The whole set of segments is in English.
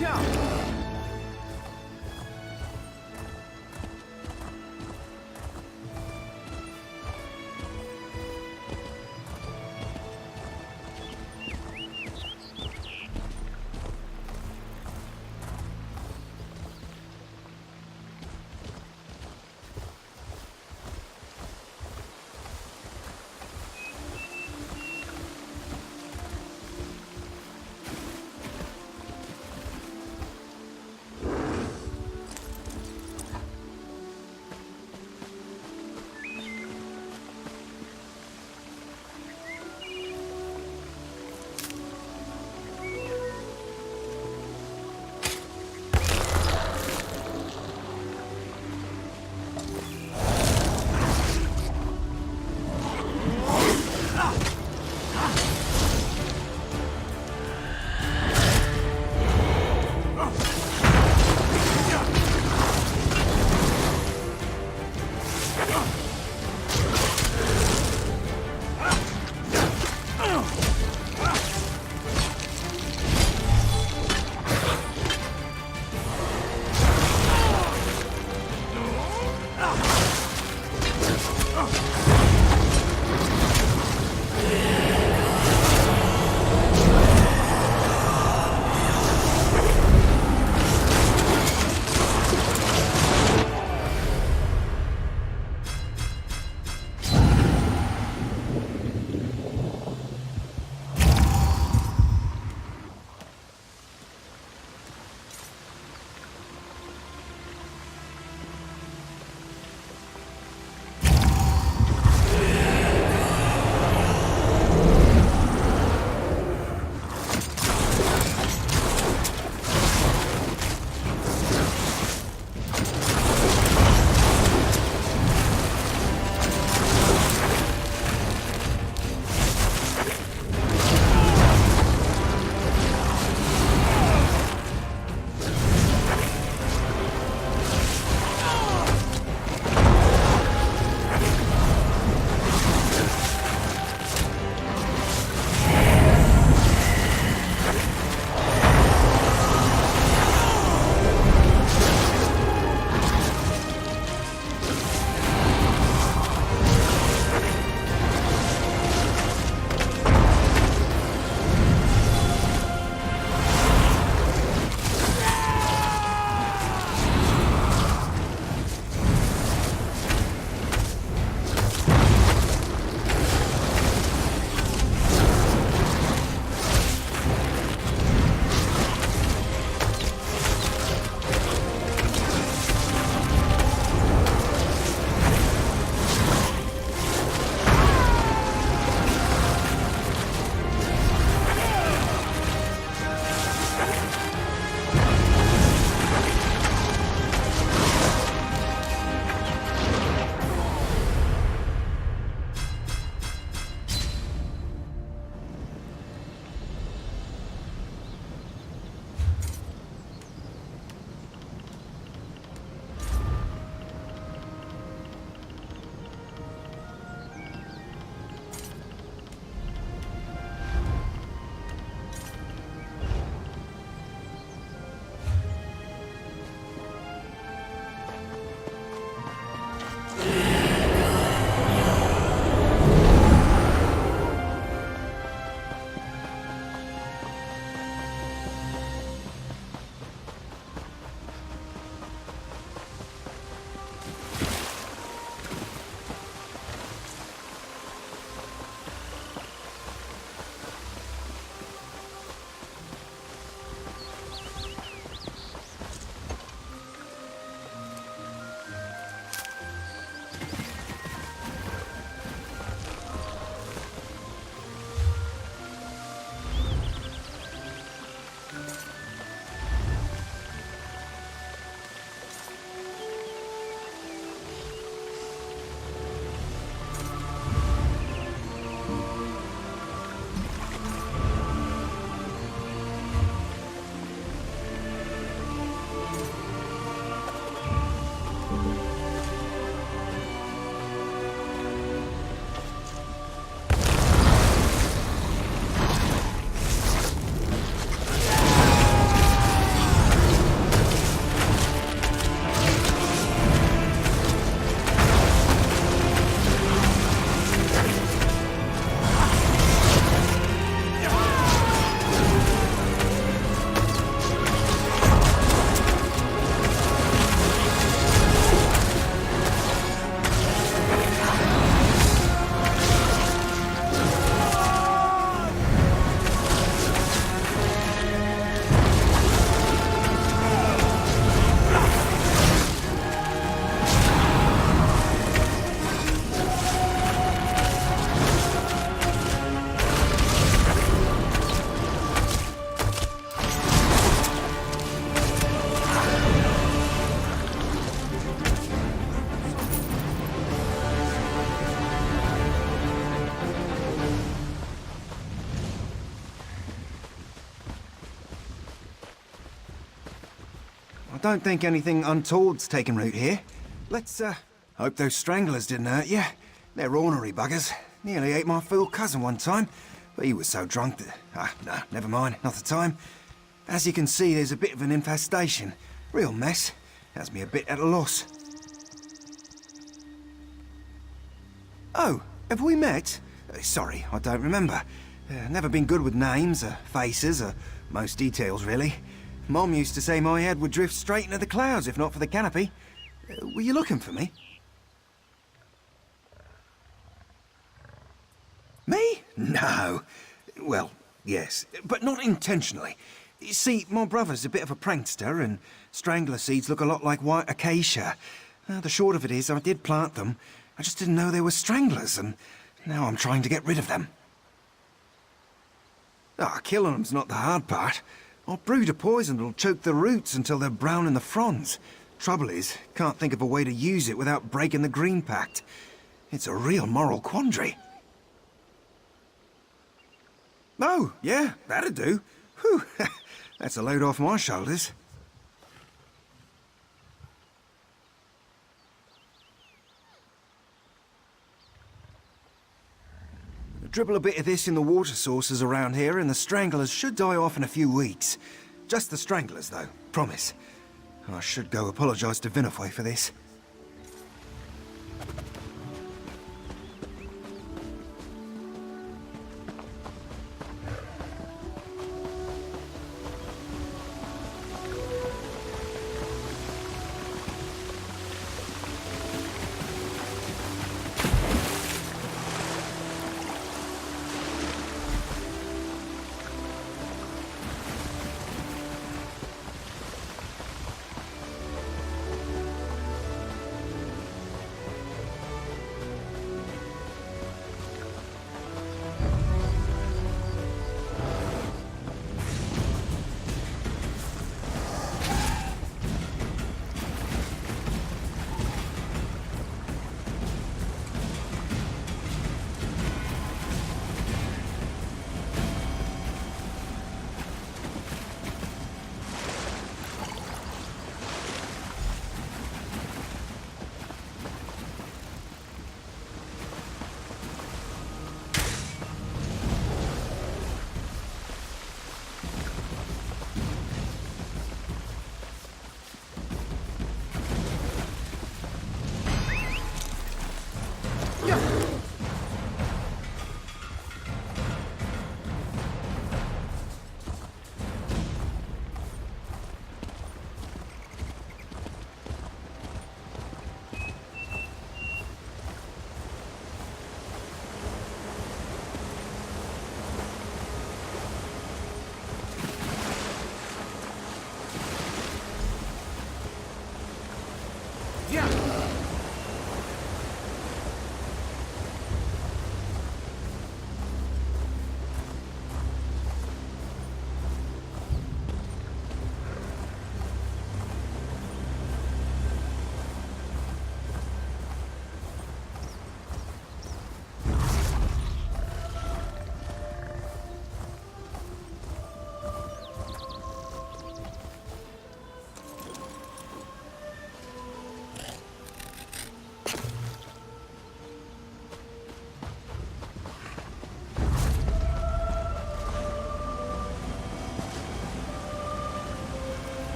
Watch out! don't think anything untoward's taken root here. Let's, hope those stranglers didn't hurt you. They're ornery buggers. Nearly ate my fool cousin one time, but he was so drunk that... no, never mind, not the time. As you can see, there's a bit of an infestation. Real mess. Has me a bit at a loss. Oh, have we met? Sorry, I don't remember. Never been good with names, or faces, or most details, really. Mom used to say my head would drift straight into the clouds if not for the canopy. Were you looking for me? Me? No. Well, yes, but not intentionally. You see, my brother's a bit of a prankster, and strangler seeds look a lot like white acacia. The short of it is, I did plant them. I just didn't know they were stranglers, and now I'm trying to get rid of them. Killing them's not the hard part. I'll brew a poison that'll choke the roots until they're brown in the fronds. Trouble is, can't think of a way to use it without breaking the Green Pact. It's a real moral quandary. Oh, yeah, that'd do. Whew, that's a load off my shoulders. Dribble a bit of this in the water sources around here and the stranglers should die off in a few weeks. Just the stranglers, though, promise. I should go apologise to Vinofoy for this.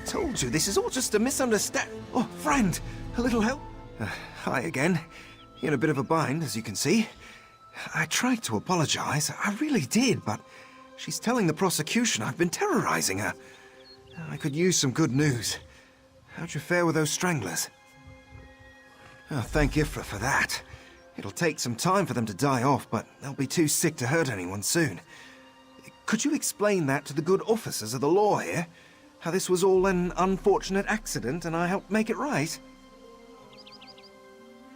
Told you, this is all just a misunderstand. Oh, friend, a little help? Hi again. In a bit of a bind, as you can see. I tried to apologize, I really did, but she's telling the prosecution I've been terrorizing her. I could use some good news. How'd you fare with those stranglers? Oh, thank Ifra for that. It'll take some time for them to die off, but they'll be too sick to hurt anyone soon. Could you explain that to the good officers of the law here? How this was all an unfortunate accident and I helped make it right?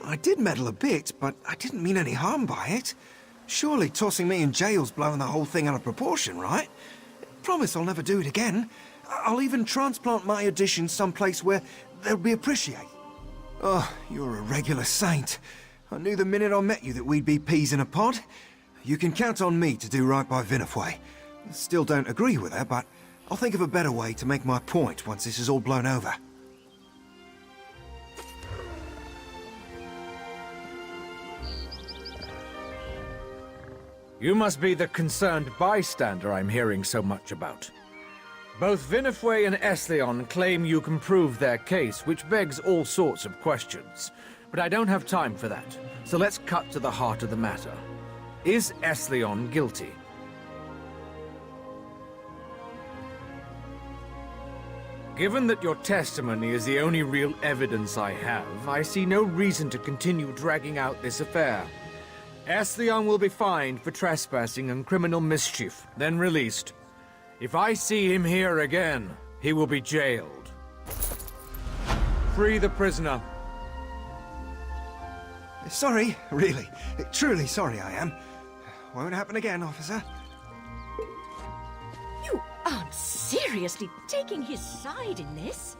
I did meddle a bit, but I didn't mean any harm by it. Surely tossing me in jail's blowing the whole thing out of proportion, right? Promise I'll never do it again. I'll even transplant my addition someplace where they'll be appreciated. Oh, you're a regular saint. I knew the minute I met you that we'd be peas in a pod. You can count on me to do right by Vinifwe. Still don't agree with her, but I'll think of a better way to make my point once this is all blown over. You must be the concerned bystander I'm hearing so much about. Both Vinifwe and Esleon claim you can prove their case, which begs all sorts of questions. But I don't have time for that, so let's cut to the heart of the matter. Is Esleon guilty? Given that your testimony is the only real evidence I have, I see no reason to continue dragging out this affair. Esleon will be fined for trespassing and criminal mischief, then released. If I see him here again, he will be jailed. Free the prisoner. Sorry, really. Truly sorry I am. Won't happen again, officer. You aren't seriously taking his side in this?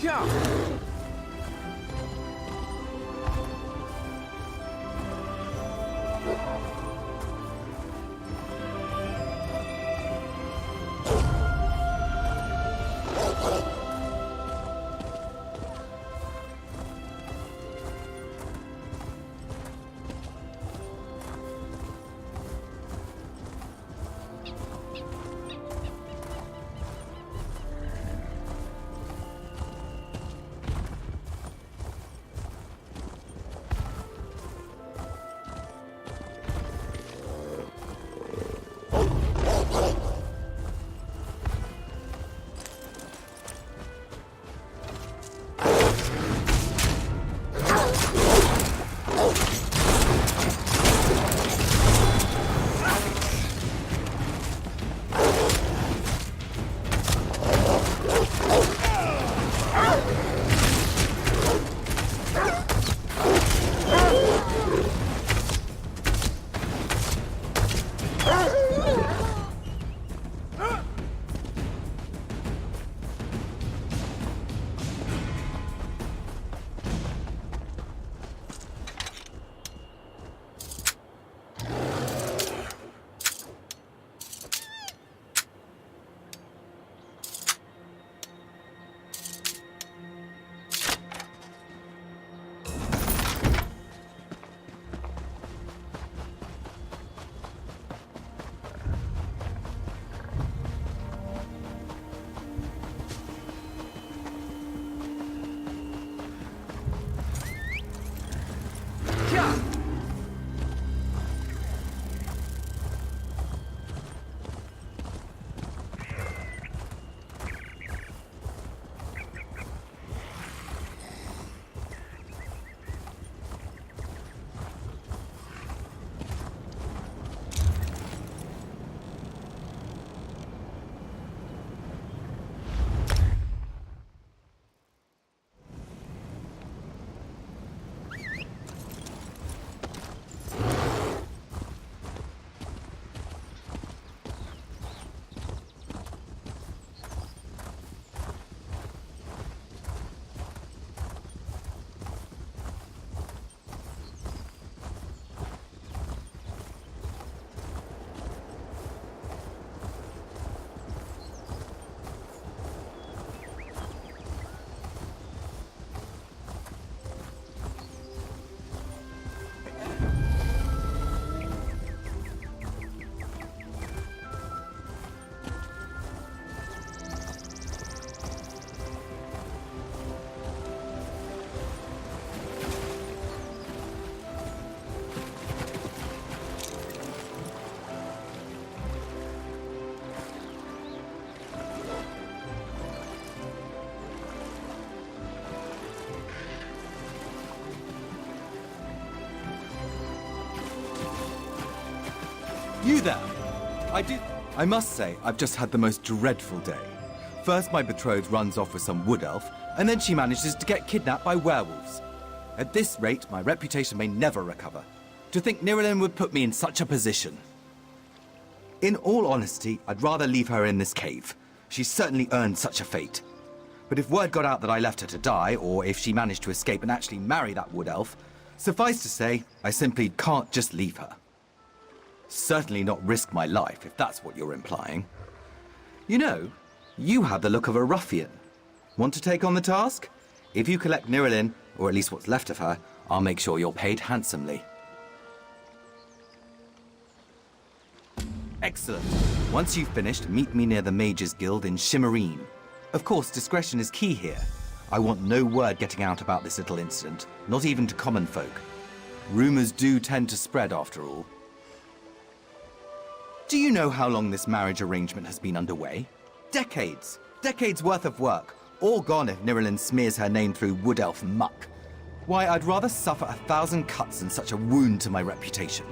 Yeah. You there! I must say, I've just had the most dreadful day. First, my betrothed runs off with some wood elf, and then she manages to get kidnapped by werewolves. At this rate, my reputation may never recover. To think Nirelin would put me in such a position. In all honesty, I'd rather leave her in this cave. She's certainly earned such a fate. But if word got out that I left her to die, or if she managed to escape and actually marry that wood elf, suffice to say, I simply can't just leave her. Certainly not risk my life, if that's what you're implying. You know, you have the look of a ruffian. Want to take on the task? If you collect Nirelin, or at least what's left of her, I'll make sure you're paid handsomely. Excellent. Once you've finished, meet me near the Mages Guild in Shimmerine. Of course, discretion is key here. I want no word getting out about this little incident, not even to common folk. Rumors do tend to spread, after all. Do you know how long this marriage arrangement has been underway? Decades. Decades worth of work. All gone if Nirelin smears her name through wood elf muck. Why, I'd rather suffer 1,000 cuts than such a wound to my reputation.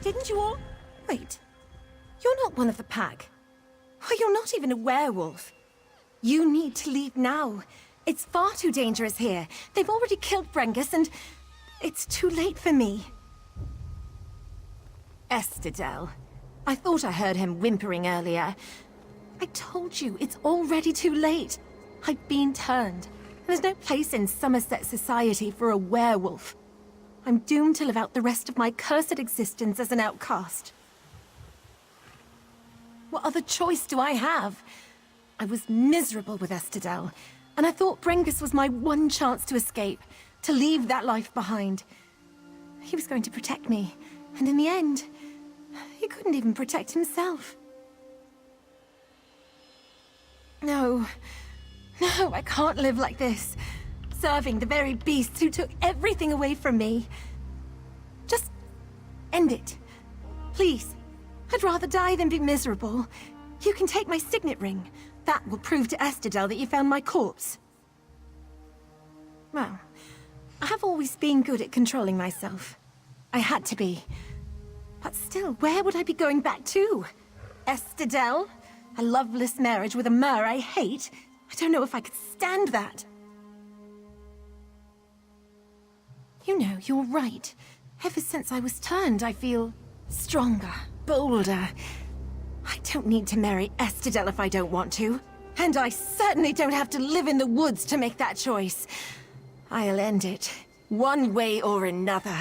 Didn't you all? Wait. You're not one of the pack. Oh, you're not even a werewolf. You need to leave now. It's far too dangerous here. They've already killed Brengus and it's too late for me. Estidel. I thought I heard him whimpering earlier. I told you, it's already too late. I've been turned. There's no place in Summerset society for a werewolf. I'm doomed to live out the rest of my cursed existence as an outcast. What other choice do I have? I was miserable with Estidel, and I thought Brengus was my one chance to escape, to leave that life behind. He was going to protect me, and in the end, he couldn't even protect himself. No, No, I can't live like this. Serving the very beasts who took everything away from me. Just end it. Please. I'd rather die than be miserable. You can take my signet ring. That will prove to Estadel that you found my corpse. Well, I have always been good at controlling myself. I had to be. But still, where would I be going back to? Estadel? A loveless marriage with a mer I hate? I don't know if I could stand that. You know, you're right. Ever since I was turned, I feel stronger, bolder. I don't need to marry Estadel if I don't want to. And I certainly don't have to live in the woods to make that choice. I'll end it, one way or another.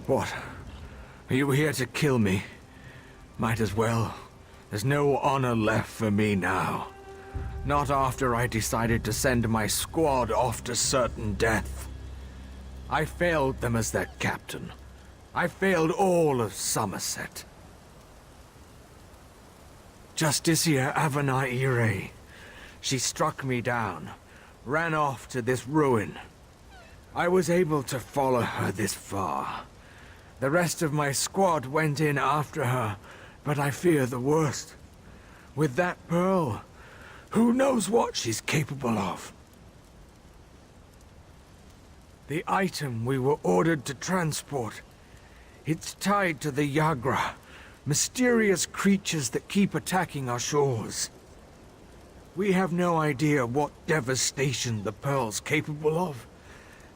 What? Are you here to kill me? Might as well. There's no honor left for me now. Not after I decided to send my squad off to certain death. I failed them as their captain. I failed all of Summerset. Justicia Avanaire. She struck me down, ran off to this ruin. I was able to follow her this far. The rest of my squad went in after her, but I fear the worst. With that pearl, who knows what she's capable of? The item we were ordered to transport. It's tied to the Yagra, mysterious creatures that keep attacking our shores. We have no idea what devastation the pearl's capable of,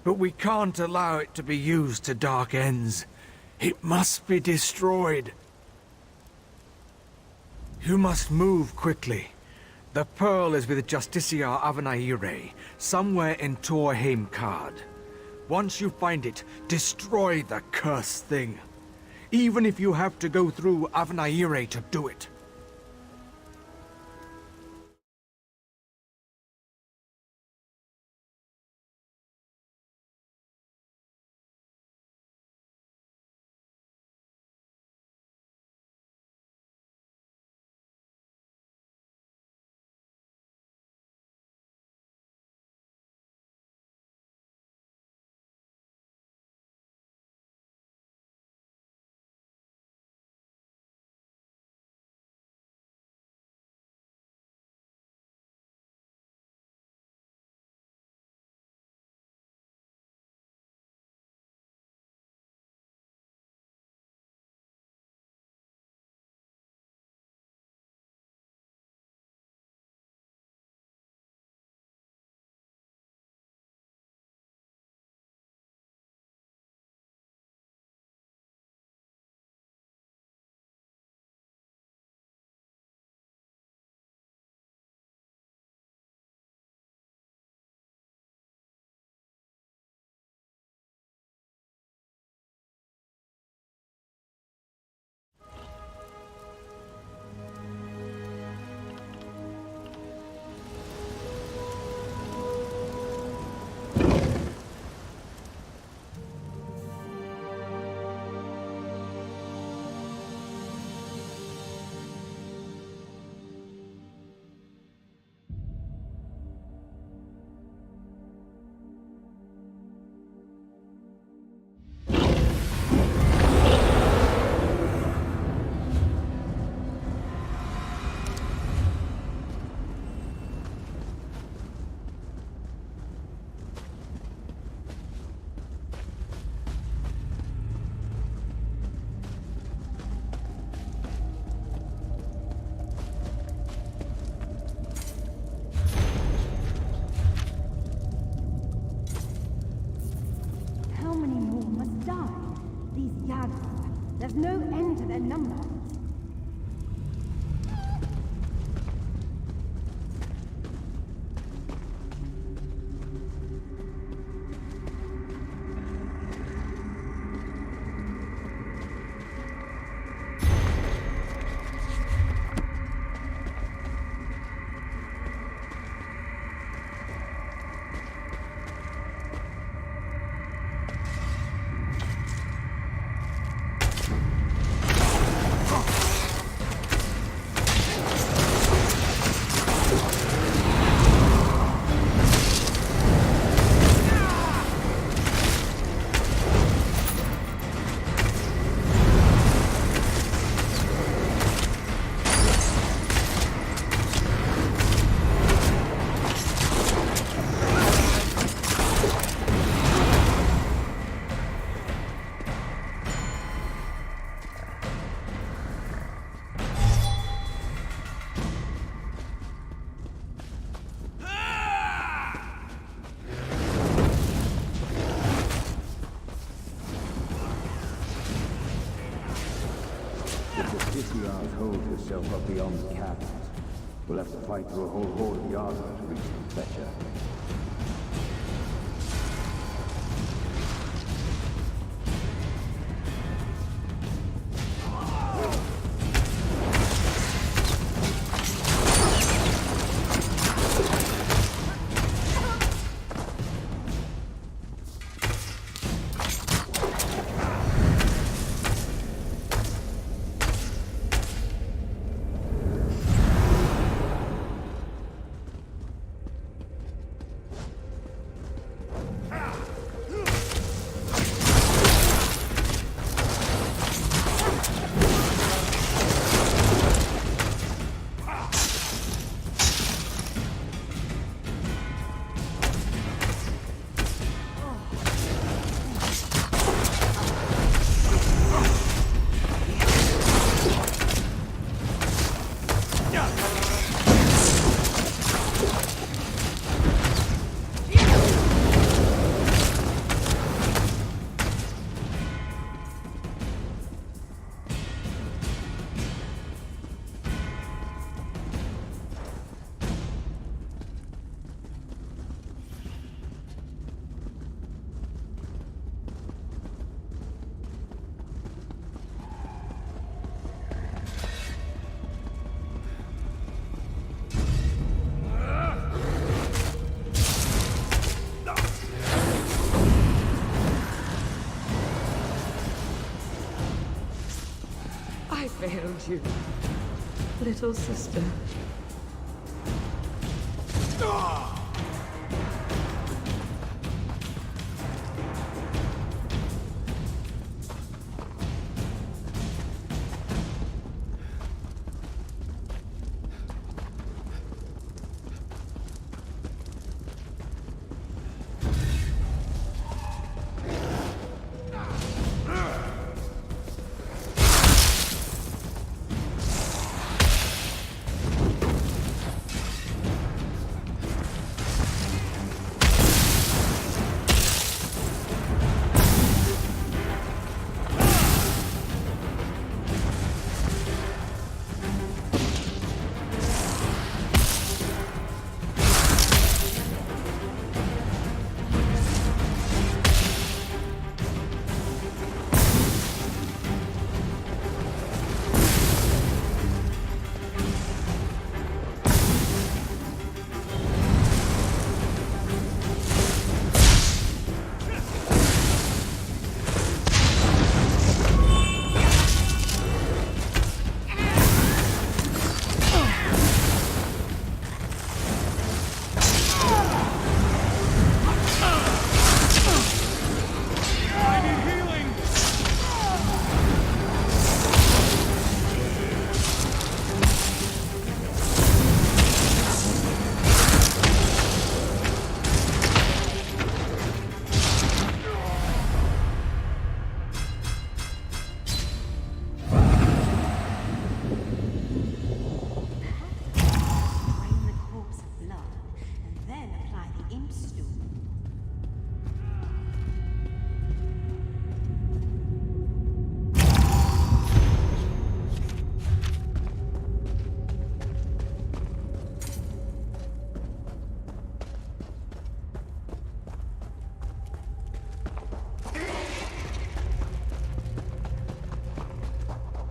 but we can't allow it to be used to dark ends. It must be destroyed. You must move quickly. The pearl is with Justicia Avanaire, somewhere in Torheim Card. Once you find it, destroy the cursed thing. Even if you have to go through Avanaire to do it. There's no end to their number. If the Ark holds herself up beyond the caverns, we'll have to fight through a whole horde of Yardmen to reach the fetcher. I failed you, little sister.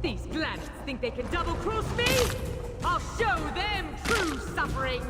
These planets think they can double-cross me? I'll show them true suffering!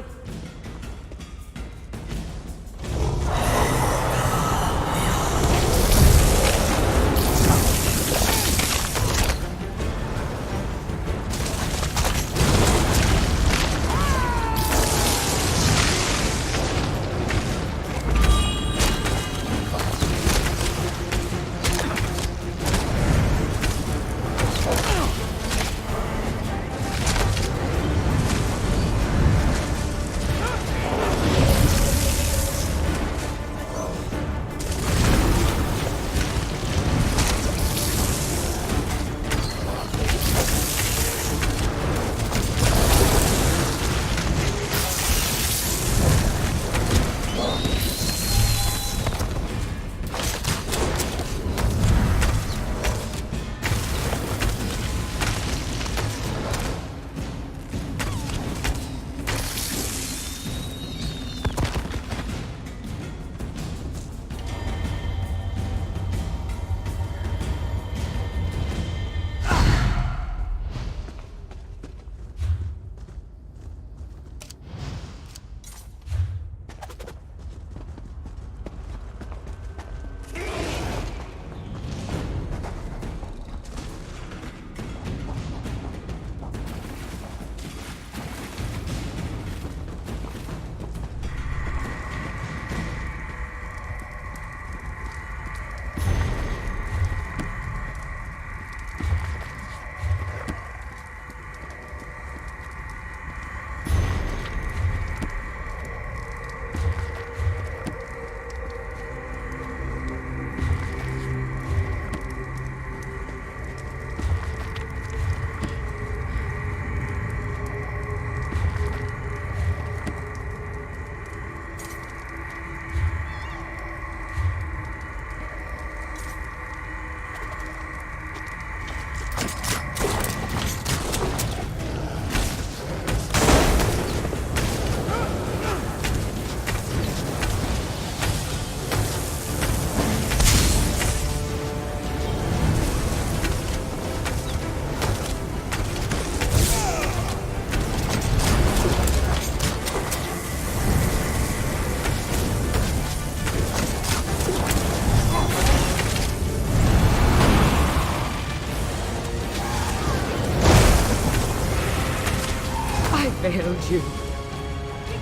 failed you,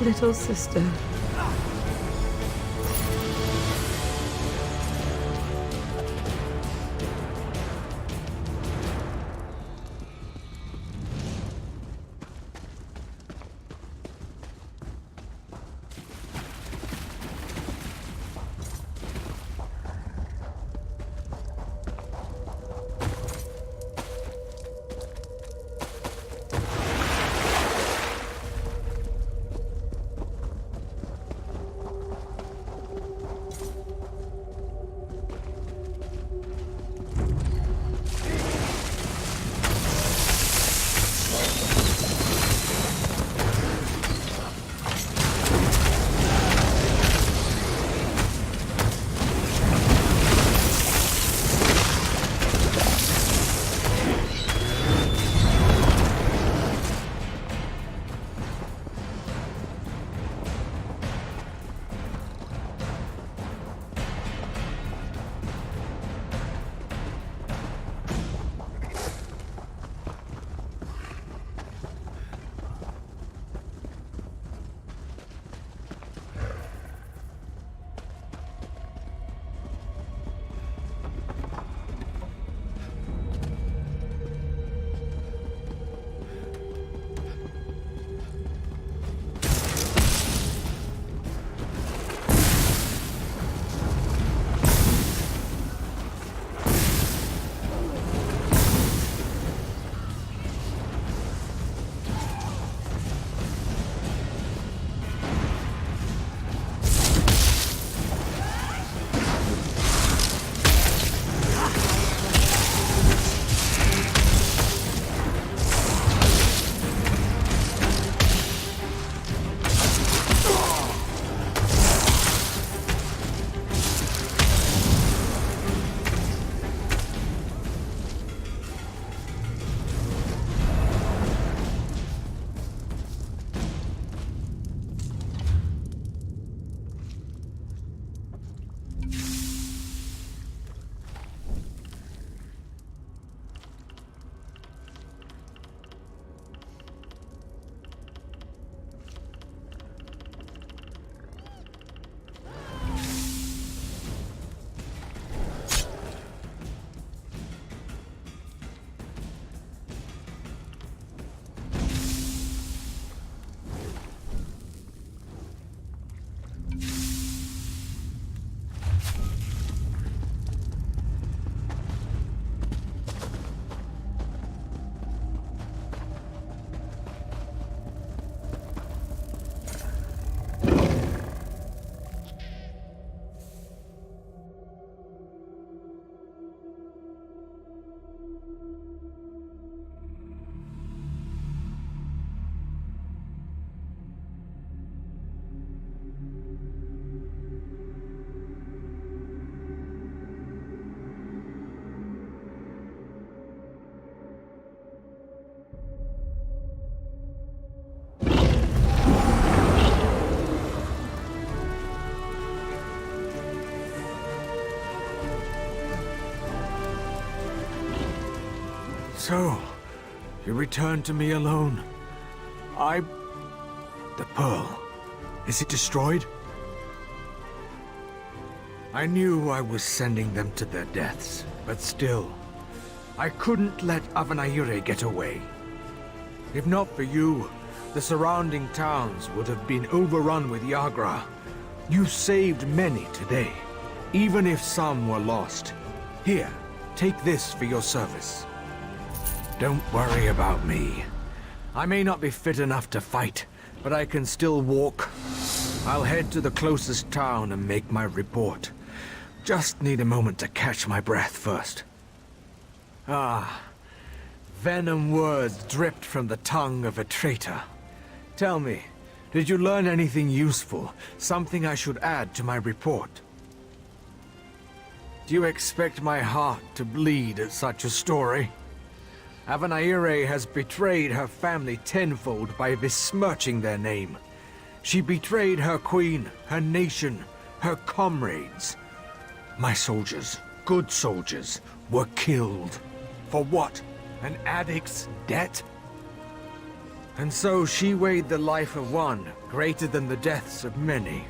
little sister. So, you returned to me alone. The pearl. Is it destroyed? I knew I was sending them to their deaths, but still, I couldn't let Avanaire get away. If not for you, the surrounding towns would have been overrun with Yagra. You saved many today, even if some were lost. Here, take this for your service. Don't worry about me. I may not be fit enough to fight, but I can still walk. I'll head to the closest town and make my report. Just need a moment to catch my breath first. Ah, venom words dripped from the tongue of a traitor. Tell me, did you learn anything useful? Something I should add to my report? Do you expect my heart to bleed at such a story? Avanaire has betrayed her family tenfold by besmirching their name. She betrayed her queen, her nation, her comrades. My soldiers, good soldiers, were killed. For what? An addict's debt? And so she weighed the life of one greater than the deaths of many.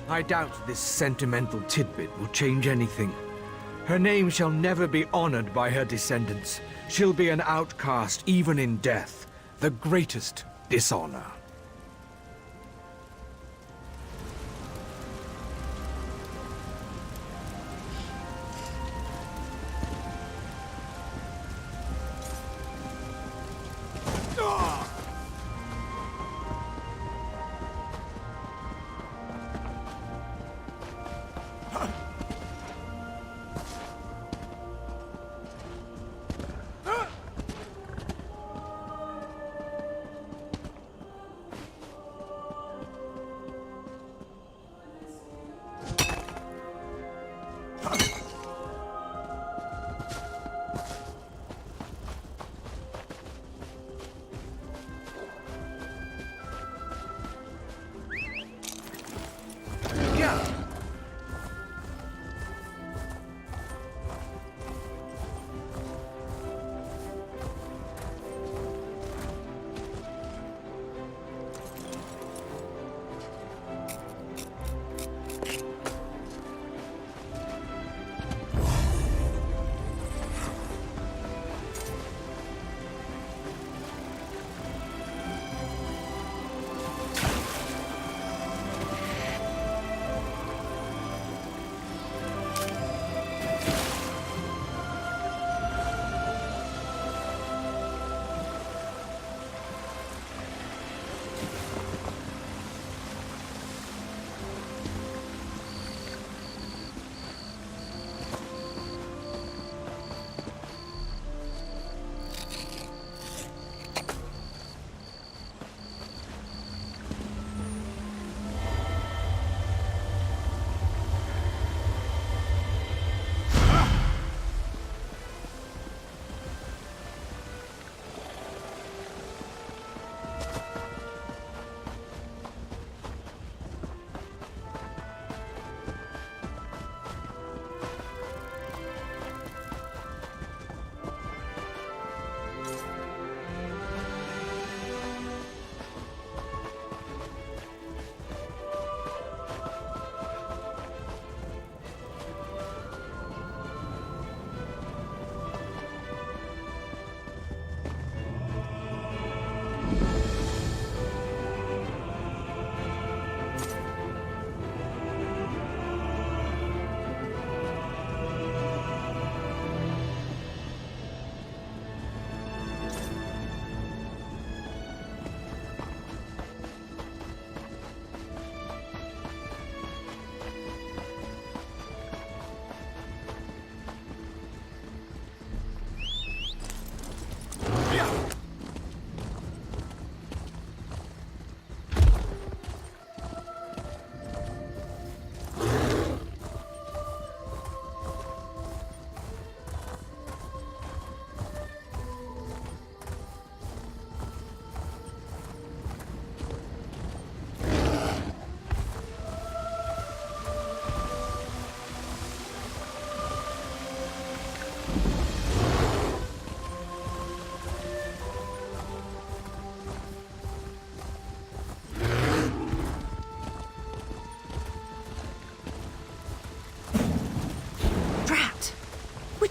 I doubt this sentimental tidbit will change anything. Her name shall never be honored by her descendants. She'll be an outcast even in death, the greatest dishonor.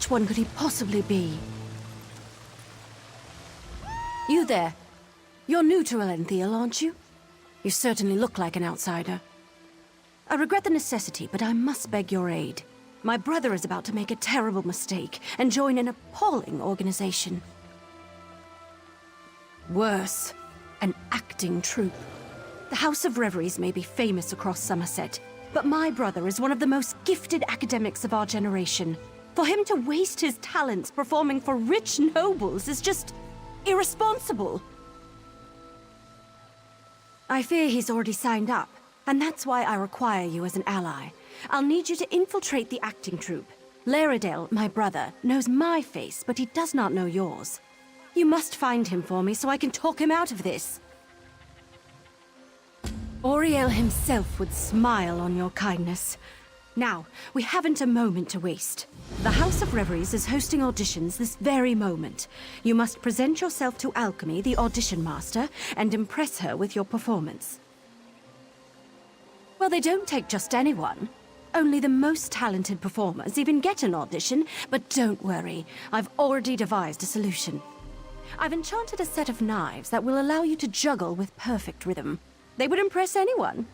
Which one could he possibly be? You there. You're new to Elenthiel, aren't you? You certainly look like an outsider. I regret the necessity, but I must beg your aid. My brother is about to make a terrible mistake and join an appalling organization. Worse, an acting troupe. The House of Reveries may be famous across Summerset, but my brother is one of the most gifted academics of our generation. For him to waste his talents performing for rich nobles is just irresponsible. I fear he's already signed up, and that's why I require you as an ally. I'll need you to infiltrate the acting troupe. Laredale, my brother, knows my face, but he does not know yours. You must find him for me so I can talk him out of this. Auriel himself would smile on your kindness. Now, we haven't a moment to waste. The House of Reveries is hosting auditions this very moment. You must present yourself to Alchemy, the audition master, and impress her with your performance. Well, they don't take just anyone. Only the most talented performers even get an audition, but don't worry, I've already devised a solution. I've enchanted a set of knives that will allow you to juggle with perfect rhythm. They would impress anyone.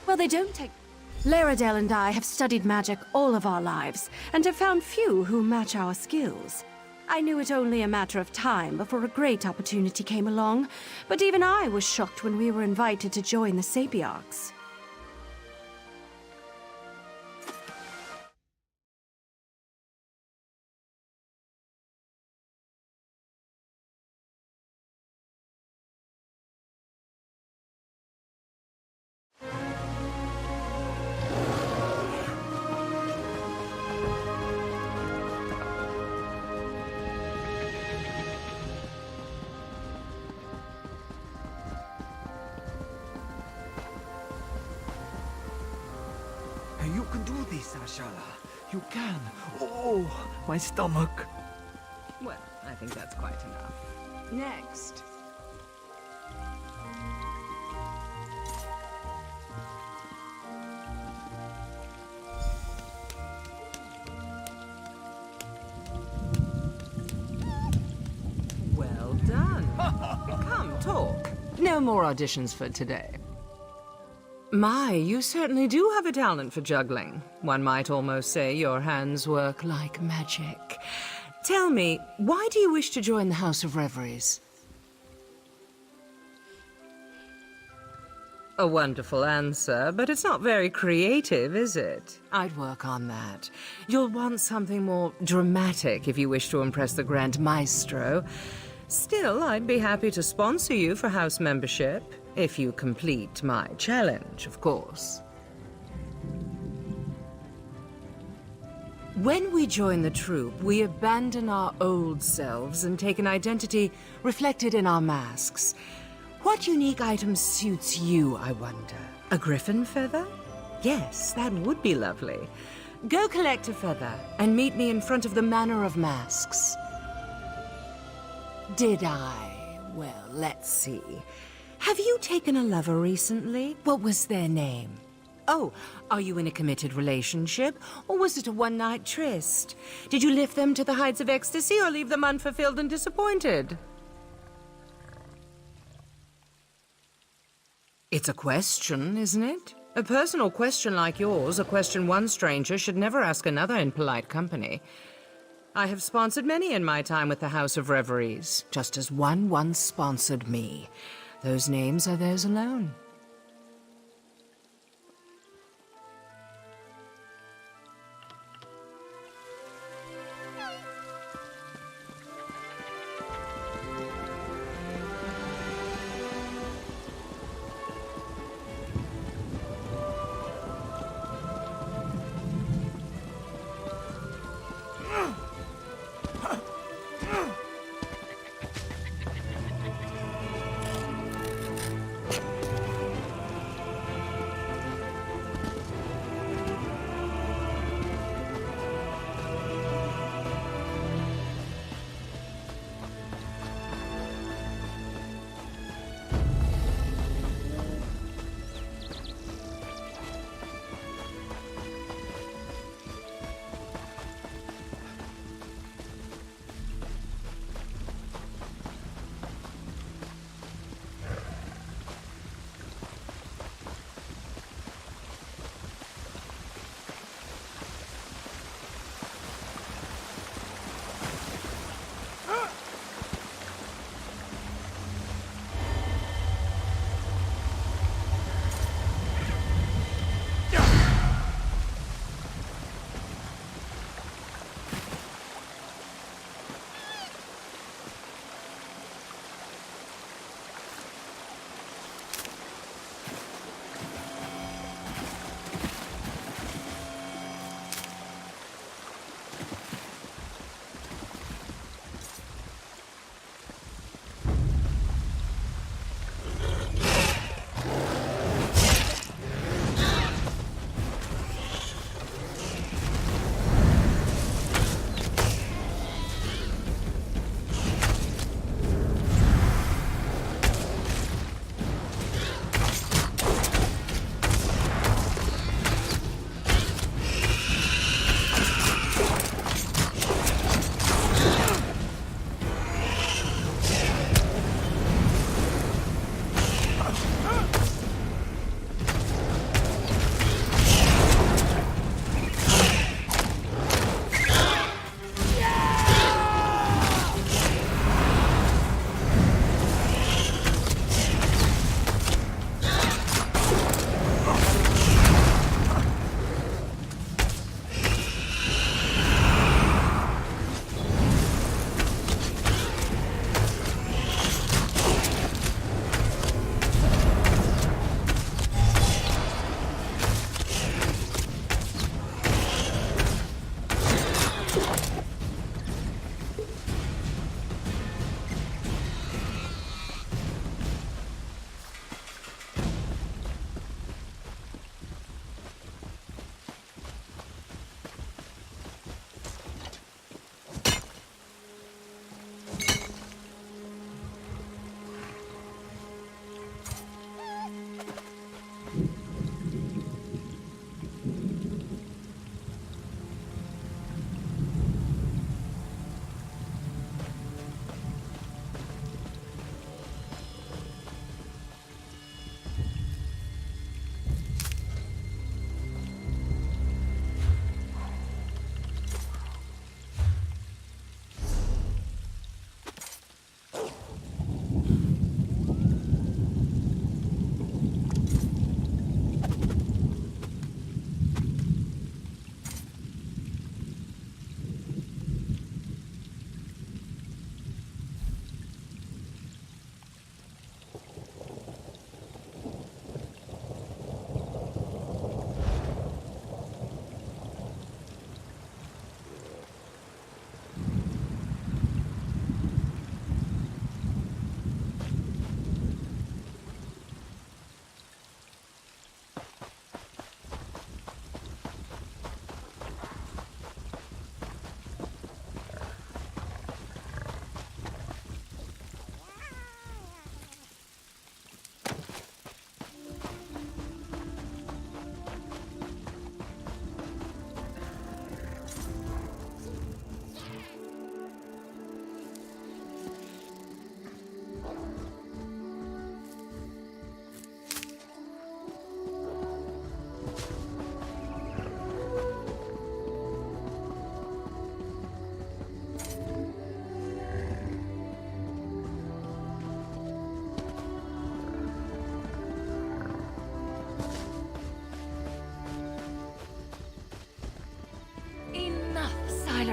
Well, they don't take... Laredale and I have studied magic all of our lives, and have found few who match our skills. I knew it only a matter of time before a great opportunity came along, but even I was shocked when we were invited to join the Sapiarchs. You can do this, Ashala. You can. Oh, my stomach. Well, I think that's quite enough. Next. Well done. Come, talk. No more auditions for today. My, you certainly do have a talent for juggling. One might almost say your hands work like magic. Tell me, why do you wish to join the House of Reveries? A wonderful answer, but it's not very creative, is it? I'd work on that. You'll want something more dramatic if you wish to impress the Grand Maestro. Still, I'd be happy to sponsor you for house membership. If you complete my challenge, of course. When we join the troupe, we abandon our old selves and take an identity reflected in our masks. What unique item suits you, I wonder? A griffin feather? Yes, that would be lovely. Go collect a feather and meet me in front of the Manor of Masks. Did I? Well, let's see. Have you taken a lover recently? What was their name? Oh, are you in a committed relationship? Or was it a one-night tryst? Did you lift them to the heights of ecstasy or leave them unfulfilled and disappointed? It's a question, isn't it? A personal question like yours, a question one stranger should never ask another in polite company. I have sponsored many in my time with the House of Reveries, just as one once sponsored me. Those names are theirs alone.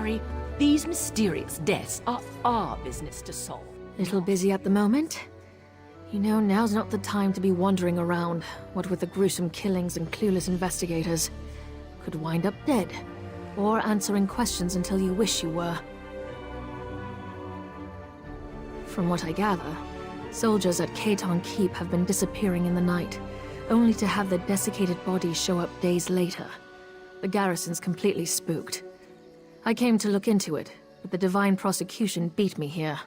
necessary. These mysterious deaths are our business to solve. Little busy at the moment. You know, now's not the time to be wandering around, what with the gruesome killings and clueless investigators. Could wind up dead, or answering questions until you wish you were. From what I gather, soldiers at Katon Keep have been disappearing in the night, only to have their desiccated bodies show up days later. The garrison's completely spooked. I came to look into it, but the Divine Prosecution beat me here.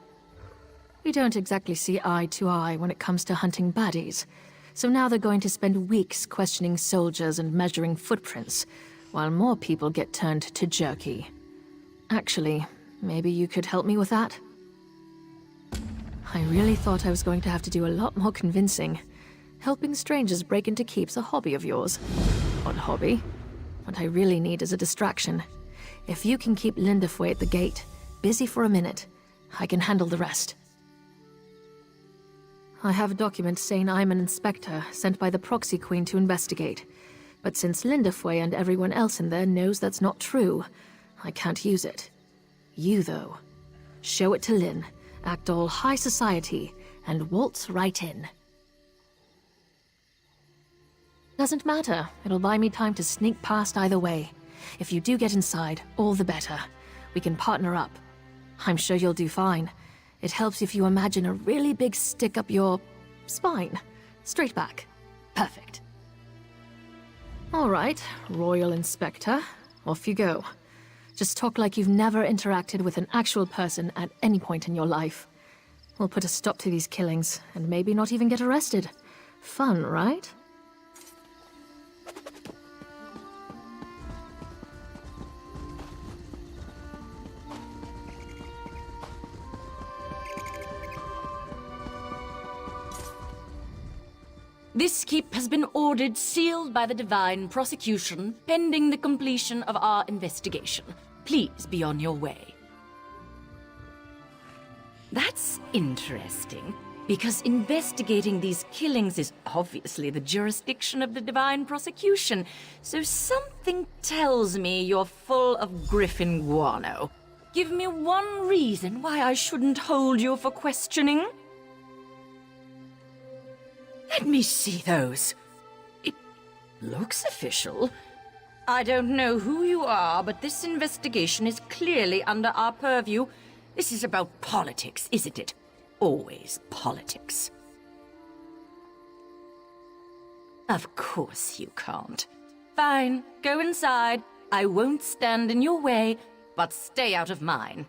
We don't exactly see eye to eye when it comes to hunting baddies, so now they're going to spend weeks questioning soldiers and measuring footprints, while more people get turned to jerky. Actually, maybe you could help me with that? I really thought I was going to have to do a lot more convincing. Helping strangers break into keep's a hobby of yours. Odd hobby. What I really need is a distraction. If you can keep Linderfoy at the gate, busy for a minute, I can handle the rest. I have a document saying I'm an inspector sent by the Proxy Queen to investigate. But since Linderfoy and everyone else in there knows that's not true, I can't use it. You, though. Show it to Lynn, act all high society, and waltz right in. Doesn't matter. It'll buy me time to sneak past either way. If you do get inside, all the better. We can partner up. I'm sure you'll do fine. It helps if you imagine a really big stick up your spine. Straight back. Perfect. All right, Royal Inspector. Off you go. Just talk like you've never interacted with an actual person at any point in your life. We'll put a stop to these killings, and maybe not even get arrested. Fun, right? This keep has been ordered sealed by the Divine Prosecution, pending the completion of our investigation. Please be on your way. That's interesting, because investigating these killings is obviously the jurisdiction of the Divine Prosecution, so something tells me you're full of Griffin guano. Give me one reason why I shouldn't hold you for questioning. Let me see those. It looks official. I don't know who you are, but this investigation is clearly under our purview. This is about politics, isn't it? Always politics. Of course you can't. Fine, go inside. I won't stand in your way, but stay out of mine.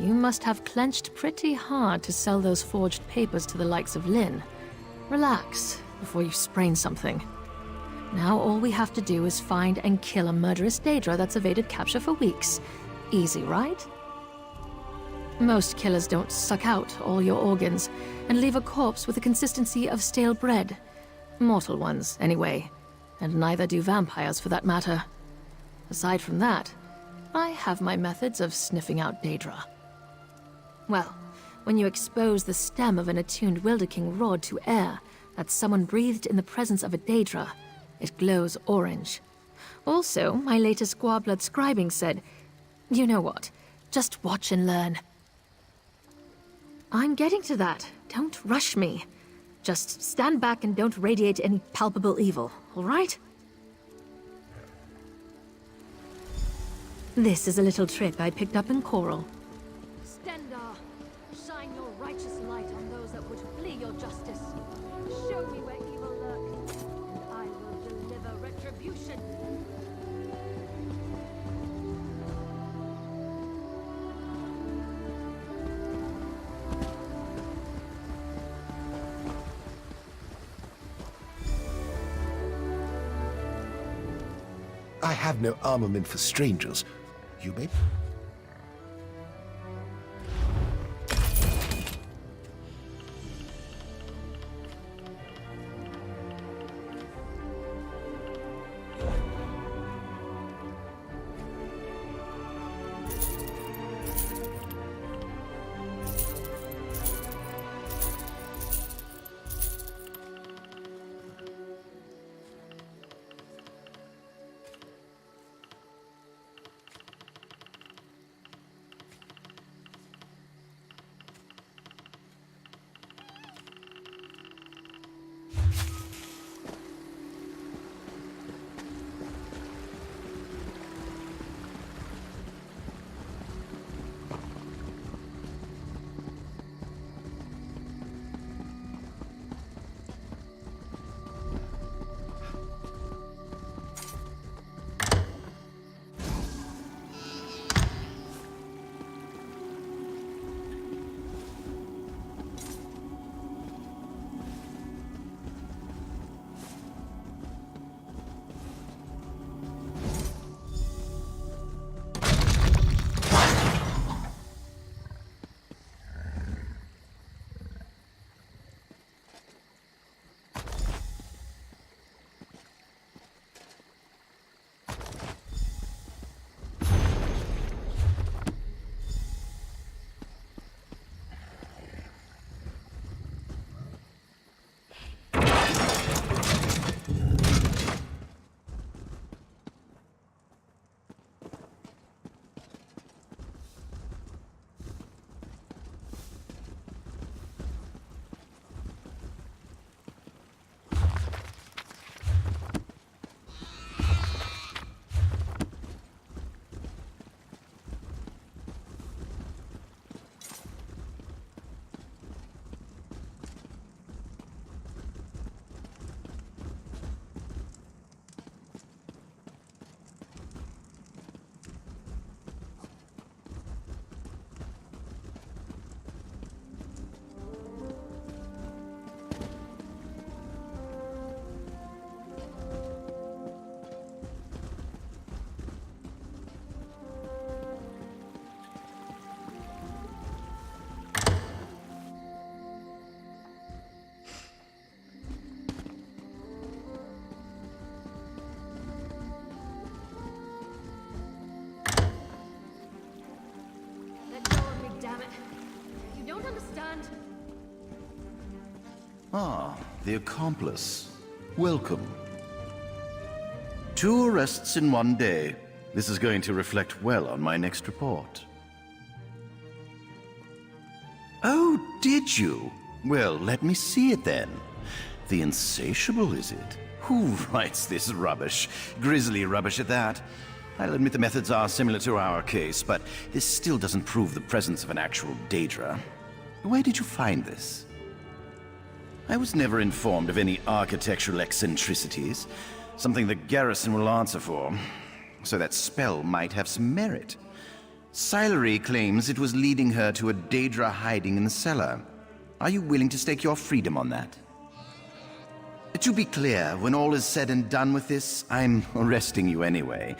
You must have clenched pretty hard to sell those forged papers to the likes of Lynn. Relax before you sprain something. Now all we have to do is find and kill a murderous Daedra that's evaded capture for weeks. Easy, right? Most killers don't suck out all your organs and leave a corpse with the consistency of stale bread. Mortal ones, anyway. And neither do vampires, for that matter. Aside from that, I have my methods of sniffing out Daedra. Well, when you expose the stem of an attuned Wilderking rod to air that someone breathed in the presence of a Daedra, it glows orange. Also, my latest Squabblood scribing said, you know what, just watch and learn. I'm getting to that. Don't rush me. Just stand back and don't radiate any palpable evil, all right? This is a little trick I picked up in Coral. Stendar, shine your righteous light on those that would flee your justice. Show me where evil lurks, and I will deliver retribution. I have no armament for strangers. You may... Ah, the accomplice. Welcome. 2 arrests in 1 day. This is going to reflect well on my next report. Oh, did you? Well, let me see it then. The Insatiable, is it? Who writes this rubbish? Grisly rubbish at that. I'll admit the methods are similar to our case, but this still doesn't prove the presence of an actual Daedra. Where did you find this? I was never informed of any architectural eccentricities, something the garrison will answer for, so that spell might have some merit. Silery claims it was leading her to a Daedra hiding in the cellar. Are you willing to stake your freedom on that? To be clear, when all is said and done with this, I'm arresting you anyway.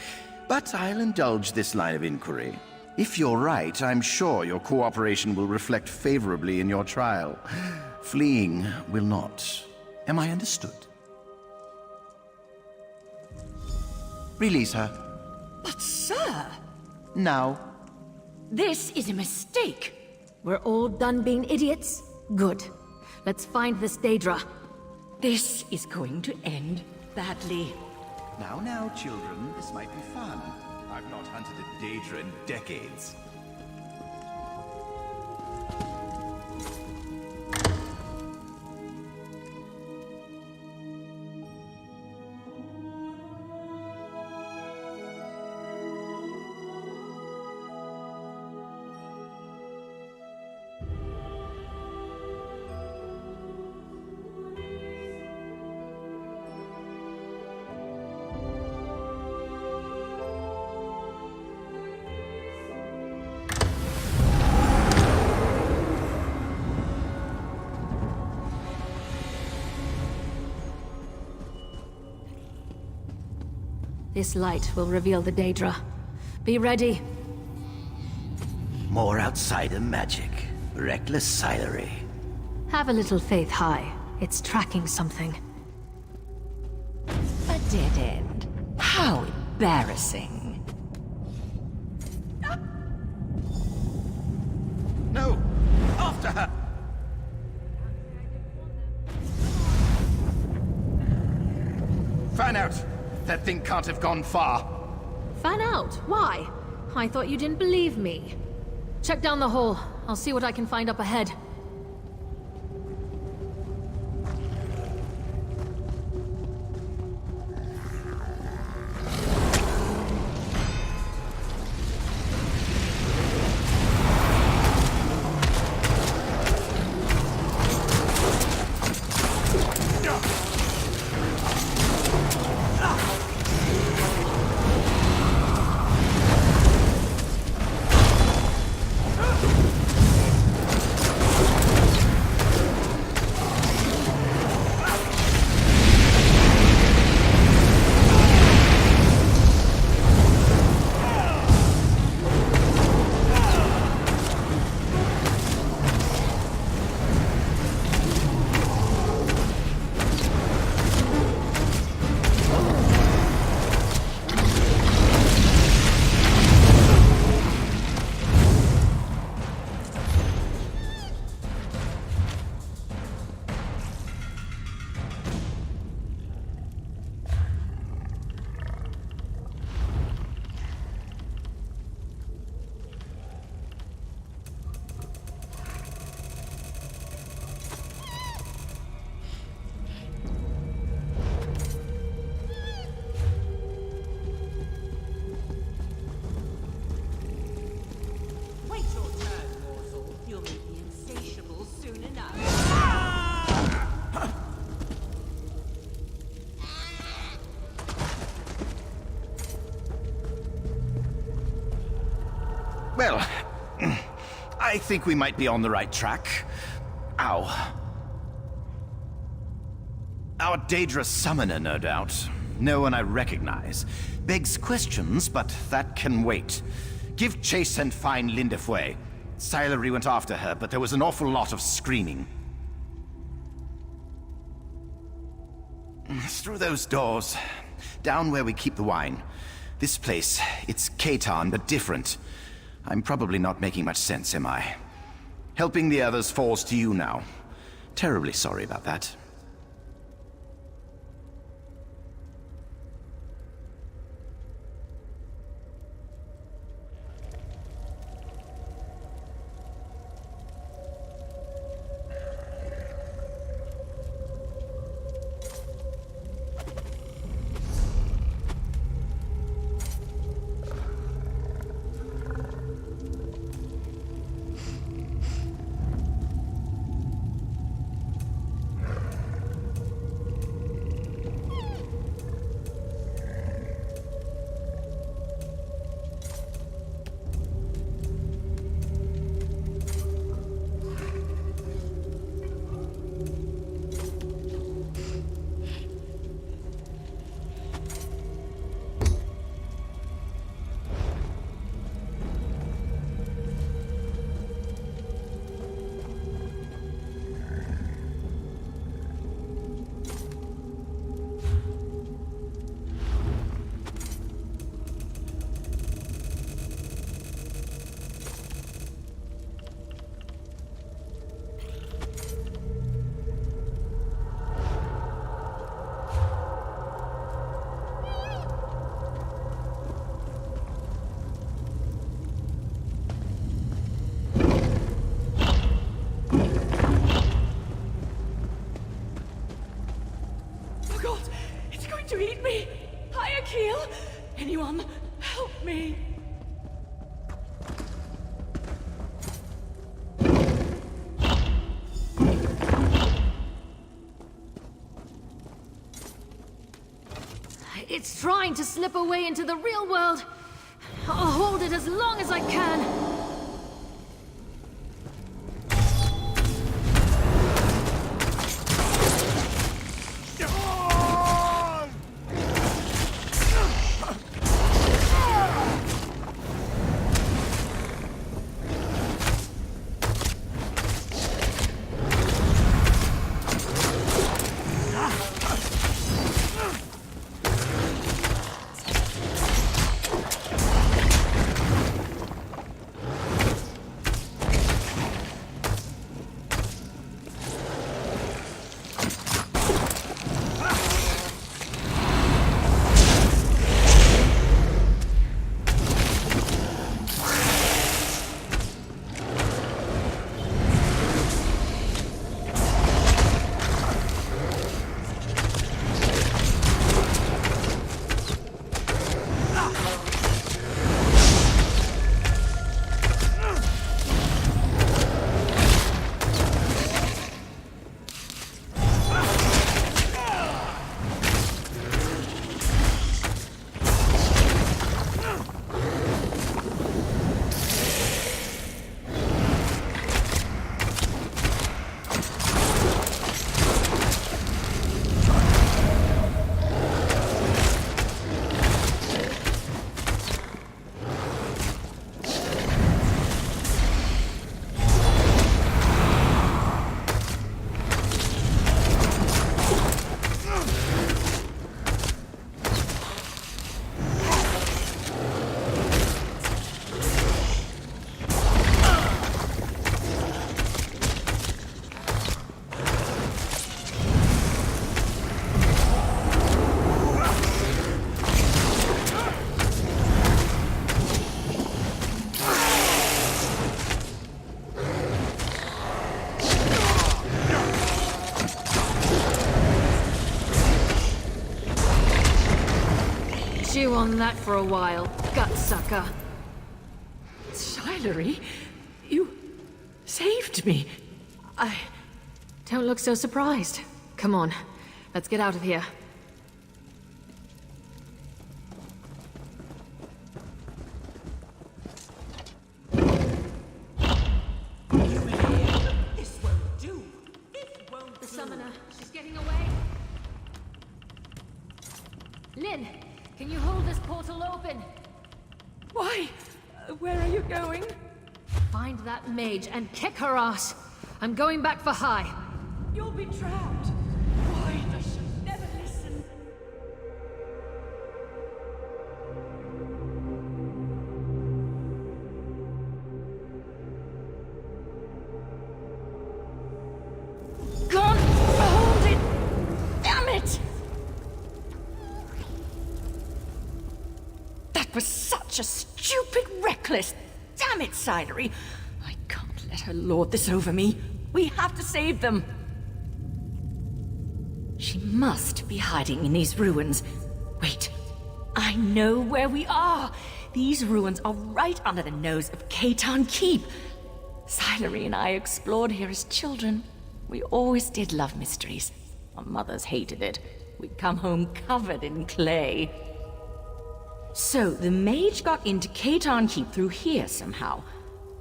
But I'll indulge this line of inquiry. If you're right, I'm sure your cooperation will reflect favorably in your trial. Fleeing will not. Am I understood? Release her. But, sir! Now. This is a mistake. We're all done being idiots? Good. Let's find this Daedra. This is going to end badly. Now, children, this might be fun. I've not hunted a Daedra in decades. This light will reveal the Daedra. Be ready. More outsider magic. Reckless silery. Have a little faith, High. It's tracking something. A dead end. How embarrassing. No! After her! Fan out! That thing can't have gone far. Fan out? Why? I thought you didn't believe me. Check down the hall. I'll see what I can find up ahead. Well, I think we might be on the right track. Ow. Our Daedra summoner, no doubt. No one I recognize. Begs questions, but that can wait. Give chase and find Lindefway. Silery went after her, but there was an awful lot of screaming. Through those doors. Down where we keep the wine. This place, it's Katan, but different. I'm probably not making much sense, am I? Helping the others falls to you now. Terribly sorry about that. Anyone, help me! It's trying to slip away into the real world. I'll hold it as long as I can. on that for a while, gutsucker. Shilery, you saved me. Don't look so surprised. Come on, let's get out of here. This won't do. It won't. The summoner, she's getting away. Lynn, can you hold this portal open? Why? Where are you going? Find that mage and kick her ass. I'm going back for High. You'll be trapped. Why does she never listen? Can't hold it! Damn it! That was such a stupid, reckless... Damn it, Sidery! I can't let her lord this over me. We have to save them. She must be hiding in these ruins. Wait, I know where we are. These ruins are right under the nose of Katan Keep. Silery and I explored here as children. We always did love mysteries. Our mothers hated it. We'd come home covered in clay. So, the mage got into Katan Keep through here somehow.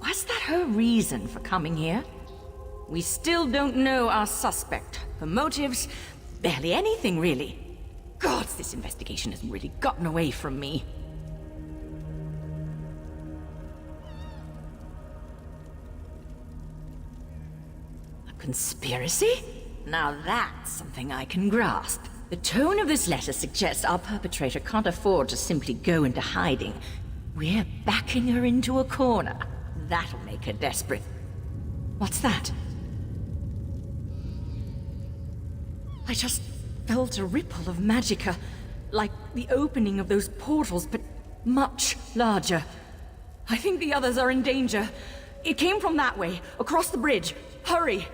Was that her reason for coming here? We still don't know our suspect. Her motives, barely anything really. Gods, this investigation has really gotten away from me. A conspiracy? Now that's something I can grasp. The tone of this letter suggests our perpetrator can't afford to simply go into hiding. We're backing her into a corner. That'll make her desperate. What's that? I just felt a ripple of magicka, like the opening of those portals, but much larger. I think the others are in danger. It came from that way, across the bridge. Hurry!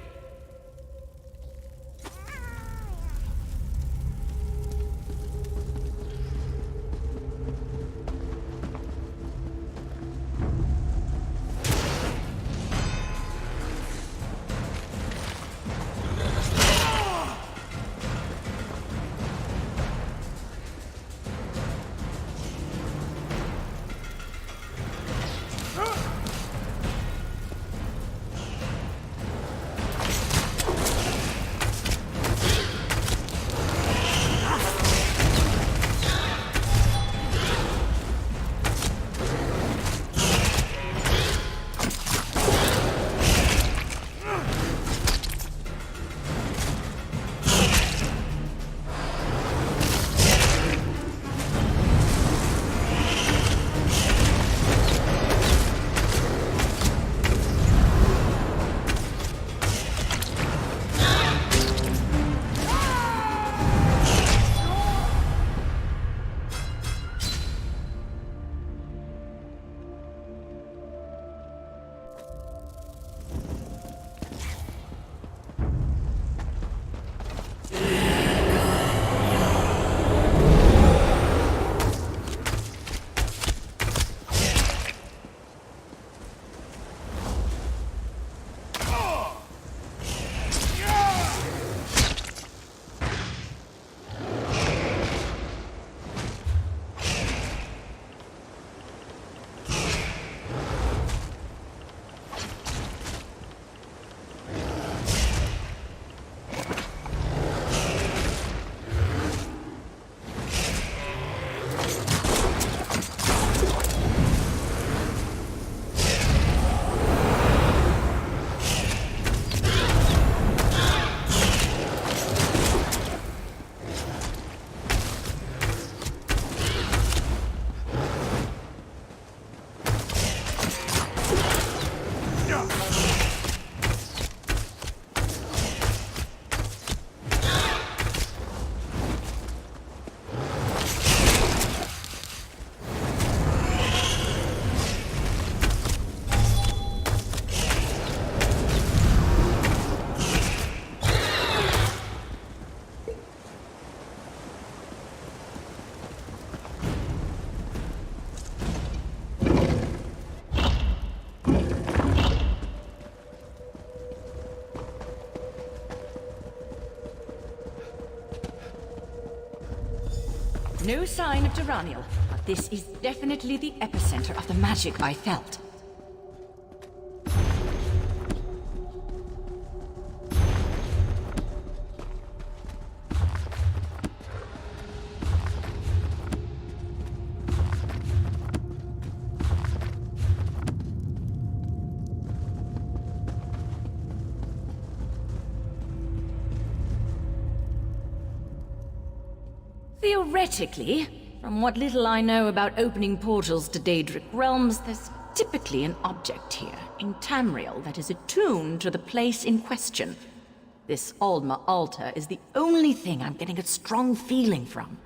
No sign of Duranial, but this is definitely the epicenter of the magic I felt. Theoretically, from what little I know about opening portals to Daedric realms, there's typically an object here, in Tamriel, that is attuned to the place in question. This Aldma altar is the only thing I'm getting a strong feeling from.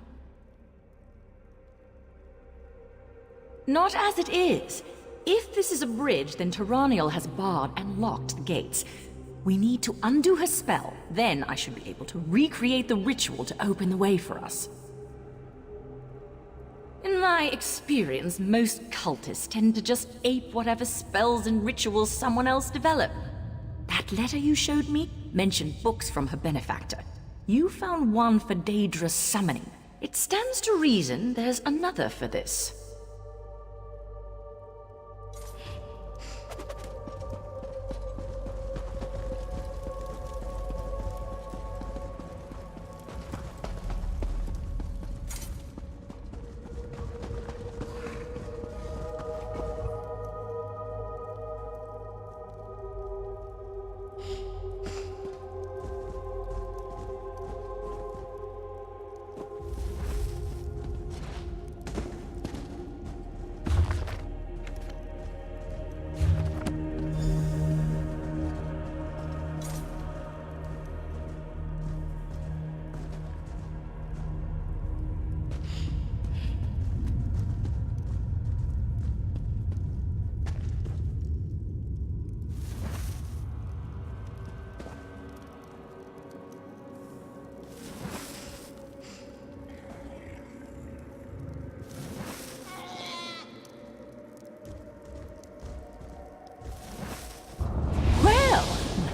Not as it is. If this is a bridge, then Duranial has barred and locked the gates. We need to undo her spell, then I should be able to recreate the ritual to open the way for us. In my experience, most cultists tend to just ape whatever spells and rituals someone else developed. That letter you showed me mentioned books from her benefactor. You found one for Daedra's summoning. It stands to reason there's another for this.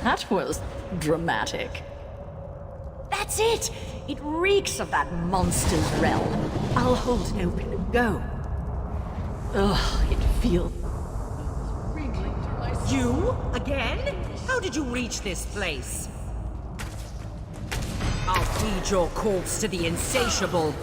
That was dramatic. That's it! It reeks of that monster's realm. I'll hold it open and go. Ugh, it feels... You? Again? How did you reach this place? I'll feed your corpse to the insatiable.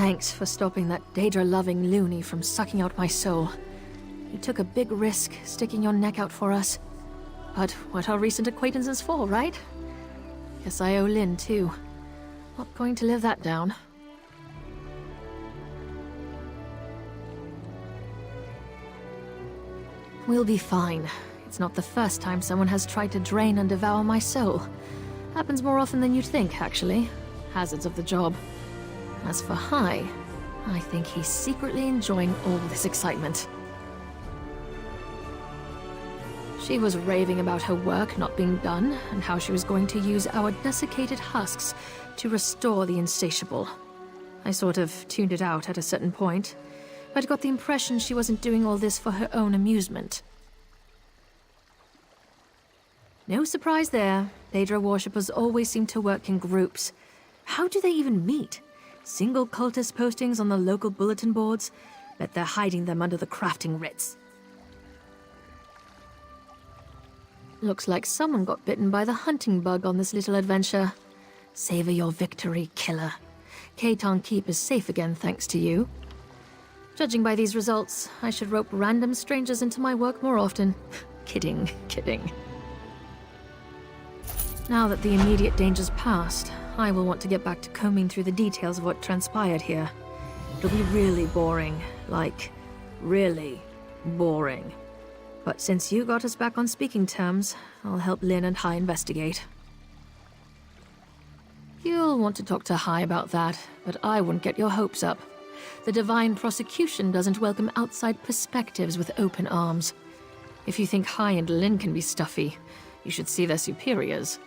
Thanks for stopping that Daedra-loving loony from sucking out my soul. You took a big risk sticking your neck out for us. But what are recent acquaintances for, right? Guess I owe Lynn, too. Not going to live that down. We'll be fine. It's not the first time someone has tried to drain and devour my soul. Happens more often than you'd think, actually. Hazards of the job. As for Hai, I think he's secretly enjoying all this excitement. She was raving about her work not being done, and how she was going to use our desiccated husks to restore the insatiable. I sort of tuned it out at a certain point. I'd got the impression she wasn't doing all this for her own amusement. No surprise there. Daedra worshippers always seem to work in groups. How do they even meet? Single cultist postings on the local bulletin boards? Bet they're hiding them under the crafting writs. Looks like someone got bitten by the hunting bug on this little adventure. Savor your victory, killer. Katon Keep is safe again thanks to you. Judging by these results, I should rope random strangers into my work more often. Kidding, kidding. Now that the immediate danger's passed, I will want to get back to combing through the details of what transpired here. It'll be really boring. Like, really boring. But since you got us back on speaking terms, I'll help Lynn and Hai investigate. You'll want to talk to Hai about that, but I wouldn't get your hopes up. The divine prosecution doesn't welcome outside perspectives with open arms. If you think Hai and Lynn can be stuffy, you should see their superiors.